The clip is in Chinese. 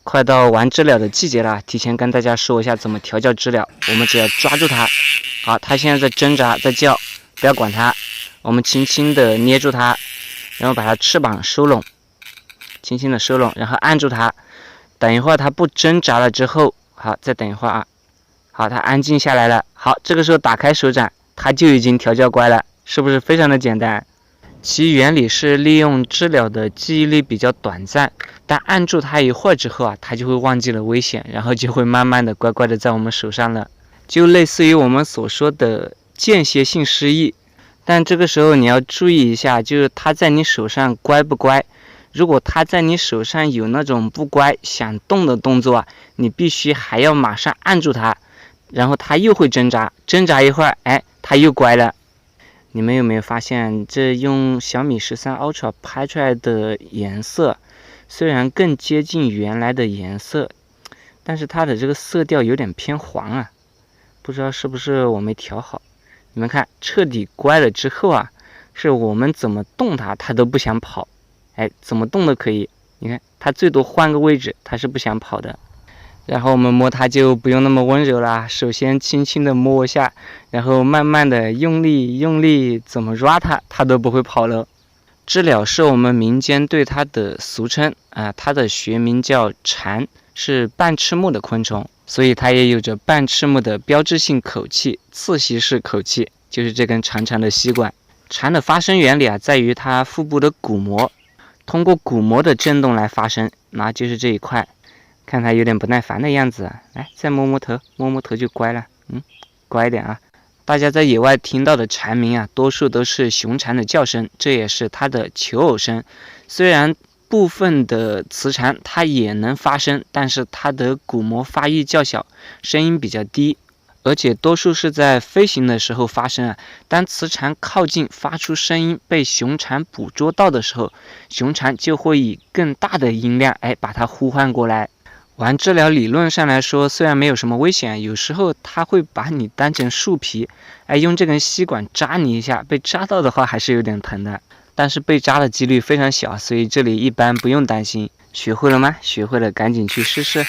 快到完知了的季节了，提前跟大家说一下怎么调教知了。我们只要抓住它，好，它现在在挣扎，在叫，不要管它，我们轻轻的捏住它，然后把它翅膀收拢，轻轻的收拢，然后按住它。等一会儿它不挣扎了之后，好，再等一会儿啊。好，它安静下来了。好，这个时候打开手掌，它就已经调教乖了，是不是非常的简单？其原理是利用知了的记忆力比较短暂，但按住它一会儿之后啊，它就会忘记了危险，然后就会慢慢的乖乖的在我们手上了，就类似于我们所说的间歇性失忆。但这个时候你要注意一下，就是它在你手上乖不乖。如果它在你手上有那种不乖想动的动作啊，你必须还要马上按住它，然后它又会挣扎，挣扎一会儿，哎，它又乖了。你们有没有发现，这用小米13 Ultra 拍出来的颜色，虽然更接近原来的颜色，但是它的这个色调有点偏黄啊，不知道是不是我没调好。你们看，彻底乖了之后啊，是我们怎么动它，它都不想跑。哎，怎么动都可以。你看，它最多换个位置，它是不想跑的。然后我们摸它就不用那么温柔啦，首先轻轻的摸一下，然后慢慢的用力，怎么抓它，它都不会跑了。知了是我们民间对它的俗称啊，它的学名叫蝉，是半翅目的昆虫，所以它也有着半翅目的标志性口器，刺吸式口器，就是这根长长的吸管。蝉的发声原理啊，在于它腹部的鼓膜，通过鼓膜的振动来发声，那就是这一块。看它有点不耐烦的样子啊，来再摸摸头，摸摸头就乖了，乖一点啊。大家在野外听到的蝉鸣啊，多数都是雄蝉的叫声，这也是它的求偶声。虽然部分的雌蝉它也能发声，但是它的鼓膜发育较小，声音比较低，而且多数是在飞行的时候发声啊。当雌蝉靠近发出声音被雄蝉捕捉到的时候，雄蝉就会以更大的音量把它呼唤过来。玩知了理论上来说，虽然没有什么危险，有时候它会把你当成树皮，用这根吸管扎你一下，被扎到的话还是有点疼的，但是被扎的几率非常小，所以这里一般不用担心。学会了吗？学会了赶紧去试试。